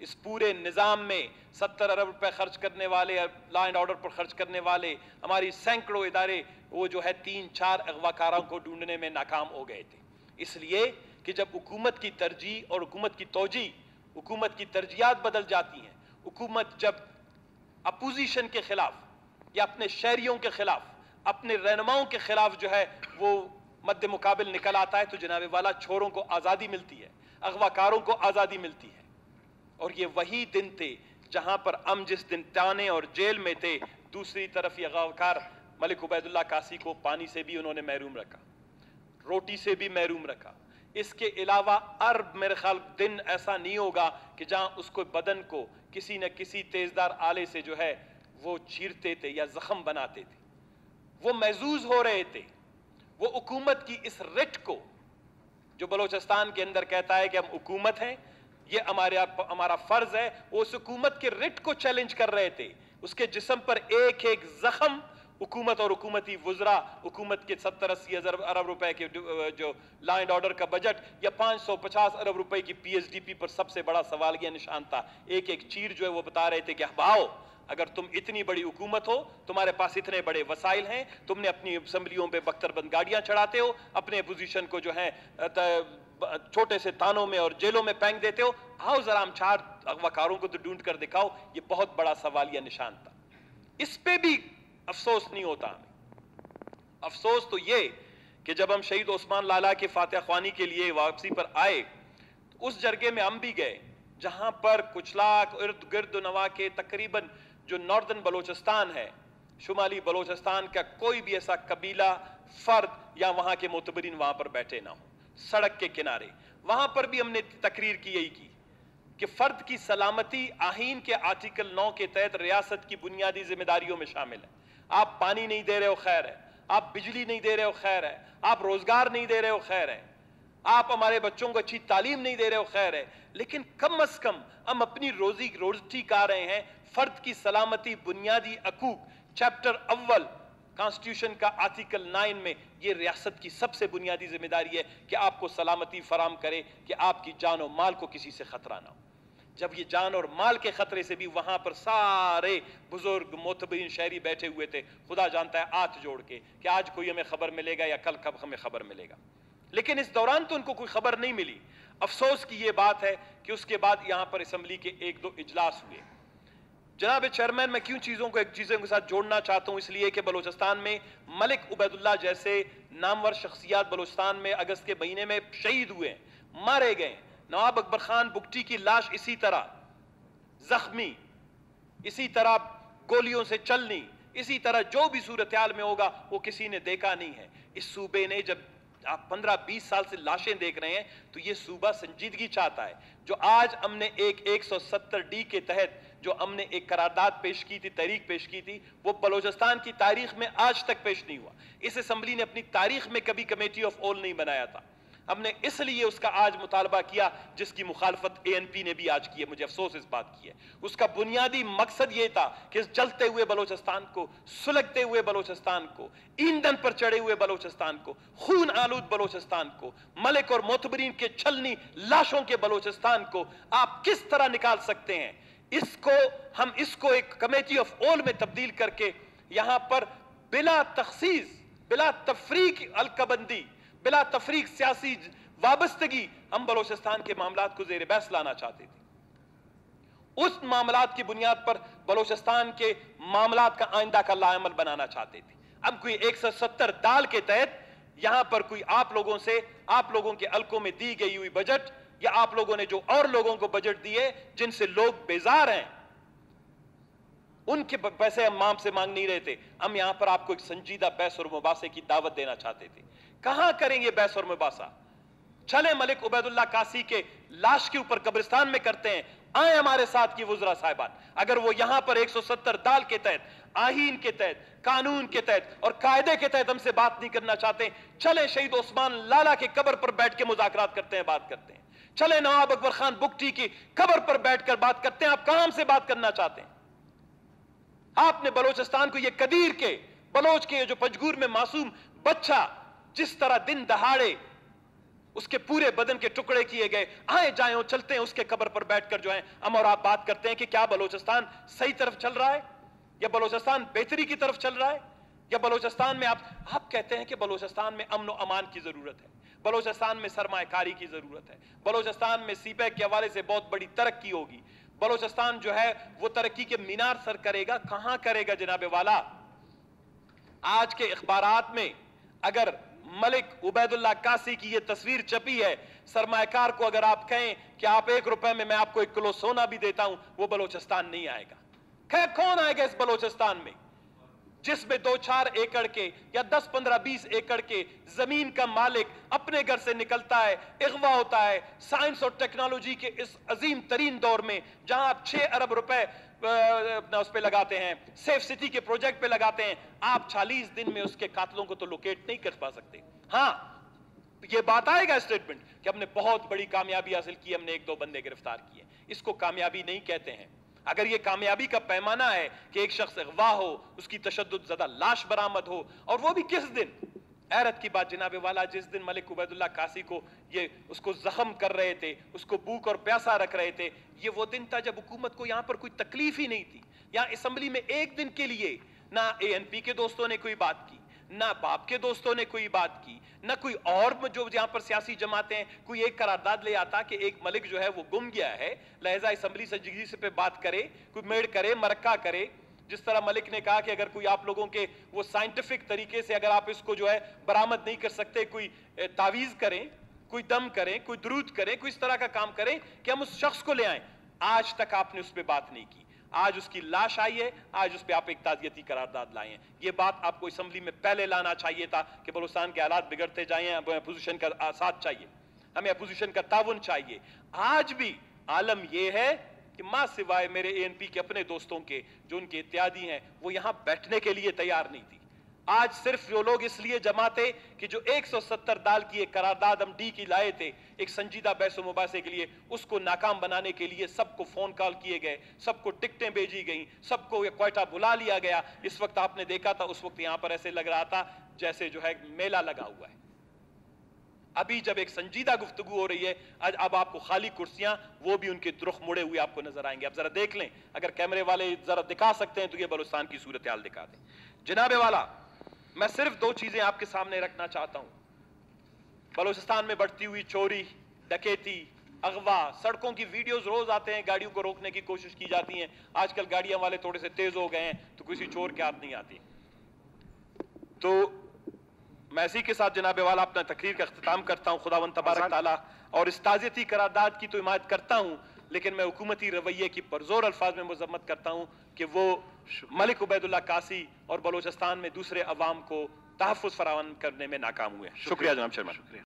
اس پورے نظام میں 70 ارب روپے خرچ کرنے والے، لا اینڈ آرڈر پر خرچ کرنے والے ہماری سینکڑوں ادارے وہ جو ہے 3-4 اغواکاروں کو ڈھونڈنے میں ناکام ہو گئے تھے. اس لیے کہ جب حکومت کی ترجیح اور حکومت کی توجیہ، حکومت کی ترجیحات بدل جاتی ہیں، حکومت جب اپوزیشن کے خلاف یا اپنے شہریوں کے خلاف، اپنے رہنماؤں کے خلاف جو ہے وہ مد مقابل نکل آتا ہے تو جناب والا چھوروں کو آزادی ملتی ہے، اغواکاروں کو آزادی ملتی ہے. اور یہ وہی دن تھے جہاں پر ہم جس دن تانے اور جیل میں تھے، دوسری طرف یہ اغواکار ملک عبید اللہ قاسی کو پانی سے بھی انہوں نے محروم رکھا، روٹی سے بھی محروم رکھا. اس کے علاوہ ارب میرے خیال دن ایسا نہیں ہوگا کہ جہاں اس کو بدن کو کسی نہ کسی تیزدار آلے سے جو ہے وہ چیرتے تھے یا زخم بناتے تھے. وہ محظوظ ہو رہے تھے. وہ حکومت کی اس رٹ کو جو بلوچستان کے اندر کہتا ہے کہ ہم حکومت ہیں، یہ ہمارا فرض ہے، وہ اس حکومت کے رٹ کو چیلنج کر رہے تھے. اس کے جسم پر ایک ایک زخم حکومت اور حکومتی وزراء، حکومت کے 70-80 ارب روپے کے جو لا اینڈ آرڈر کا بجٹ یا 550 ارب روپے کی پی ایس ڈی پی پر سب سے بڑا سوالیہ نشان تھا. ایک ایک چیر جو ہے وہ بتا رہے تھے کہ بھاؤ اگر تم اتنی بڑی حکومت ہو، تمہارے پاس اتنے بڑے وسائل ہیں، تم نے اپنی اسمبلیوں پہ بختر بند گاڑیاں چڑھاتے ہو، اپنے اپوزیشن کو جو ہے چھوٹے سے تانوں میں اور جیلوں میں پھینک دیتے ہو، آؤ ذرا ہم 4 اغواکاروں کو تو ڈھونڈ کر دکھاؤ. یہ بہت بڑا سوالیہ نشان تھا. اس پہ بھی افسوس نہیں ہوتا ہمیں. افسوس تو یہ کہ جب ہم شہید عثمان لالا کے فاتح خوانی کے لیے واپسی پر آئے تو اس جرگے میں ہم بھی گئے جہاں پر کچھ لاکھ ارد گرد و نواح کے تقریباً جو ناردرن بلوچستان ہے، شمالی بلوچستان کا کوئی بھی ایسا قبیلہ، فرد یا وہاں کے معتبرین وہاں پر بیٹھے نہ ہوں. سڑک کے کنارے وہاں پر بھی ہم نے تقریر کی یہی کی کہ فرد کی سلامتی آئین کے آرٹیکل 9 کے تحت ریاست کی بنیادی ذمہ داریوں میں شامل ہے. آپ پانی نہیں دے رہے ہو خیر ہے، آپ بجلی نہیں دے رہے ہو خیر ہے، آپ روزگار نہیں دے رہے ہو خیر ہے، آپ ہمارے بچوں کو اچھی تعلیم نہیں دے رہے ہو خیر ہے، لیکن کم از کم ہم اپنی روزی کھا رہے ہیں. فرد کی سلامتی بنیادی حقوق چیپٹر اول کانسٹیٹیوشن کا آرٹیکل 9 میں یہ ریاست کی سب سے بنیادی ذمہ داری ہے کہ آپ کو سلامتی فراہم کرے کہ آپ کی جان و مال کو کسی سے خطرہ نہ ہو. جب یہ جان اور مال کے خطرے سے بھی وہاں پر سارے بزرگ معتبرین شہری بیٹھے ہوئے تھے، خدا جانتا ہے ہاتھ جوڑ کے کہ آج کوئی ہمیں خبر ملے گا یا کل کب ہمیں خبر ملے گا. لیکن اس دوران تو ان کو کوئی خبر نہیں ملی. افسوس کی یہ بات ہے کہ اس کے بعد یہاں پر اسمبلی کے 1-2 اجلاس ہوئے. جناب چیئرمین، میں کیوں چیزوں کے ساتھ جوڑنا چاہتا ہوں؟ اس لیے کہ بلوچستان میں ملک عبید اللہ جیسے نامور شخصیات بلوچستان میں اگست کے مہینے میں شہید ہوئے، مارے گئے. نواب اکبر خان بگٹی کی لاش اسی طرح زخمی، اسی طرح گولیوں سے چلنی، اسی طرح جو بھی صورتحال میں ہوگا وہ کسی نے دیکھا نہیں ہے. اس صوبے نے جب آپ 15-20 سال سے لاشیں دیکھ رہے ہیں تو یہ صوبہ سنجیدگی چاہتا ہے. جو آج ہم نے ایک 170D کے تحت جو ہم نے ایک قرارداد پیش کی تھی، تحریک پیش کی تھی، وہ بلوچستان کی تاریخ میں آج تک پیش نہیں ہوا. اس اسمبلی نے اپنی تاریخ میں کبھی کمیٹی آف آل نہیں بنایا تھا. ہم نے اس لیے اس کا آج مطالبہ کیا جس کی مخالفت ANP نے بھی آج کی ہے. مجھے افسوس اس بات کی ہے. اس کا بنیادی مقصد یہ تھا کہ اس جلتے ہوئے بلوچستان کو، سلگتے ہوئے بلوچستان کو، ایندھن پر چڑھے ہوئے بلوچستان کو، خون آلود بلوچستان کو، ملک اور معتبرین کے چھلنی لاشوں کے بلوچستان کو آپ کس طرح نکال سکتے ہیں. اس کو ایک کمیٹی آف آل میں تبدیل کر کے یہاں پر بلا تخصیص، بلا تفریق حلقہ بندی، بلا تفریق سیاسی وابستگی ہم بلوچستان کے معاملات کو زیر بحث لانا چاہتے تھے. اس معاملات کی بنیاد پر بلوچستان کے معاملات کا آئندہ کا لاعمل بنانا چاہتے تھے. ہم کوئی 170 دال کے تحت یہاں پر کوئی آپ لوگوں کے حلقوں میں دی گئی ہوئی بجٹ یا آپ لوگوں نے جو اور لوگوں کو بجٹ دیے جن سے لوگ بیزار ہیں ان کے پیسے ہم مام سے مانگ نہیں رہے تھے. ہم یہاں پر آپ کو ایک سنجیدہ بحث اور مباحثے کی دعوت دینا چاہتے تھے. کہاں کریں گے بحث اور مباحثہ؟ چلیں ملک عبید اللہ قاسی کے لاش کے اوپر قبرستان میں کرتے ہیں. آئیں ہمارے ساتھ کی وزراء صاحبان. اگر وہ یہاں پر 170 دال کے تحت، آئین کے تحت، قانون کے تحت اور قاعدے کے تحت ہم سے بات نہیں کرنا چاہتے، چلیں شہید عثمان لالا کے قبر پر بیٹھ کے مذاکرات کرتے ہیں، بات کرتے ہیں. چلیں نواب اکبر خان بگٹی کی قبر پر بیٹھ کر بات کرتے ہیں. آپ کہاں ہم سے بات کرنا چاہتے ہیں؟ آپ نے بلوچستان کو یہ قدیر کے بلوچ کے جو پنجگور میں معصوم بچہ جس طرح دن دہاڑے اس کے پورے بدن کے ٹکڑے کیے گئے، آئے جائیں اور چلتے ہیں اس کے قبر پر بیٹھ کر جو ہیں ہم اور آپ بات کرتے ہیں کہ کیا بلوچستان صحیح طرف چل رہا ہے، یا بلوچستان بہتری کی طرف چل رہا ہے، یا بلوچستان میں آپ کہتے ہیں کہ بلوچستان میں امن و امان کی ضرورت ہے، بلوچستان میں سرمایہ کاری کی ضرورت ہے، بلوچستان میں سی پیک کے حوالے سے بہت بڑی ترقی ہوگی، بلوچستان جو ہے وہ ترقی کے مینار سر کرے گا، کہاں کرے گا جناب والا؟ آج کے اخبارات میں اگر ملک عبید اللہ قاسی کی یہ تصویر چھپی ہے، سرمایہ کار کو اگر آپ کہیں کہ آپ 1 روپے میں آپ کو 1 کلو سونا بھی دیتا ہوں، وہ بلوچستان نہیں آئے گا۔ خیر کون آئے گا اس بلوچستان میں جس میں 2-4 ایکڑ کے یا 10-15-20 ایکڑ کے زمین کا مالک اپنے گھر سے نکلتا ہے، اغوا ہوتا ہے، سائنس اور ٹیکنالوجی کے اس عظیم ترین دور میں جہاں آپ 6 ارب روپے اس پہ لگاتے ہیں، سیف سٹی کے پروجیکٹ پہ لگاتے ہیں، آپ 40 دن میں اس کے قاتلوں کو تو لوکیٹ نہیں کر پا سکتے۔ ہاں یہ بات آئے گا اسٹیٹمنٹ کہ ہم نے بہت بڑی کامیابی حاصل کی، ہم نے 1-2 بندے گرفتار کیے، اس کو کامیابی نہیں کہتے ہیں۔ اگر یہ کامیابی کا پیمانہ ہے کہ ایک شخص اغوا ہو، اس کی تشدد زدہ لاش برآمد ہو، اور وہ بھی کس دن؟ حیرت کی بات جناب والا، جس دن ملک عبید اللہ قاسی کو اس کو زخم کر رہے تھے، اس کو بھوک اور پیاسا رکھ رہے تھے، یہ وہ دن تھا جب حکومت کو یہاں پر کوئی تکلیف ہی نہیں تھی۔ یہاں اسمبلی میں 1 دن کے لیے نہ ANP کے دوستوں نے کوئی بات کی، نہ باپ کے دوستوں نے کوئی بات کی، نہ کوئی اور جو یہاں پر سیاسی جماعتیں کوئی ایک قرارداد لے آتا کہ ایک ملک جو ہے وہ گم گیا ہے، لہذا اسمبلی سے جگری سے پہ بات کرے، کوئی میڑ کرے، مرکہ کرے۔ جس طرح ملک نے کہا کہ اگر کوئی آپ لوگوں کے وہ سائنٹیفک طریقے سے اگر آپ اس کو جو ہے برآمد نہیں کر سکتے، کوئی تعویذ کریں، کوئی دم کریں، کوئی درود کریں، کوئی اس طرح کا کام کریں کہ ہم اس شخص کو لے آئیں۔ آج تک آپ نے اس پہ بات نہیں کی، آج اس کی لاش آئی ہے، آج اس پہ آپ ایک تعزیتی قرارداد لائے ہیں۔ یہ بات آپ کو اسمبلی میں پہلے لانا چاہیے تھا کہ بلوچستان کے حالات بگڑتے جائیں، ہمیں اپوزیشن کا ساتھ چاہیے، ہمیں اپوزیشن کا تعاون چاہیے۔ آج بھی عالم یہ ہے کہ ماں سوائے میرے ANP کے اپنے دوستوں کے جو ان کے اتحادی ہیں، وہ یہاں بیٹھنے کے لیے تیار نہیں تھی۔ آج صرف وہ لوگ اس لیے جمع تھے کہ جو 170 دال کی ایک قرارداد ہم ڈی کی لائے تھے ایک سنجیدہ بحث و مباحثے کے لیے، اس کو ناکام بنانے کے لیے سب کو فون کال کیے گئے، سب کو ٹکٹیں بھیجی گئیں، سب کو کوئٹہ بلا لیا گیا۔ اس وقت آپ نے دیکھا تھا، اس وقت یہاں پر ایسے لگ رہا تھا جیسے جو ہے میلہ لگا ہوا ہے۔ ابھی جب ایک سنجیدہ گفتگو ہو رہی ہے، اب آپ کو خالی کرسیاں، وہ بھی ان کے رخ مڑے ہوئے آپ کو نظر آئیں گے۔ اب ذرا دیکھ لیں، اگر کیمرے والے ذرا دکھا سکتے ہیں تو یہ بلوچستان کی صورتحال دکھا دیں۔ جناب والا، میں صرف 2 چیزیں آپ کے سامنے رکھنا چاہتا ہوں۔ بلوچستان میں بڑھتی ہوئی چوری، ڈکیتی، اغوا، سڑکوں کی ویڈیوز روز آتے ہیں، گاڑیوں کو روکنے کی کوشش کی جاتی ہیں۔ آج کل گاڑیاں والے تھوڑے سے تیز ہو گئے ہیں تو کسی چور کے ہاتھ نہیں آتی۔ تو میں اسی کے ساتھ جناب والا اپنا تقریر کا اختتام کرتا ہوں۔ خداوند تبارک تعالیٰ اور اس تعزیتی قرارداد کی تو حمایت کرتا ہوں، لیکن میں حکومتی رویے کی پرزور الفاظ میں مذمت کرتا ہوں کہ وہ ملک عبید اللہ قاسی اور بلوچستان میں دوسرے عوام کو تحفظ فراہم کرنے میں ناکام ہوئے۔ شکریہ جناب چیئرمین۔